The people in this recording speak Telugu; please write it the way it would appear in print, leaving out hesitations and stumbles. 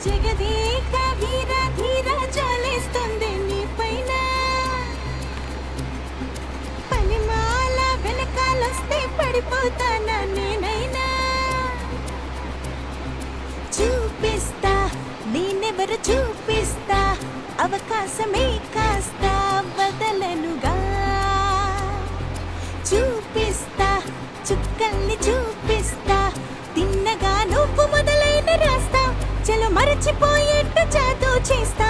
జగదేక వీర ధీర జాలేస్తుంది నీ పైన పనిమాల వెనకాలొస్తే పడిపోతానా నేనైనా చూపిస్తా నేనెవరు చూపిస్తా అవకాశమే కాస్త వదలనుగా చూపిస్తా చుక్కల్ని చూపిస్తా తిన్నగా నువ్వు మొదలైన రాస్తా చలో మరచిపోయేట్టు జాదు చేస్తా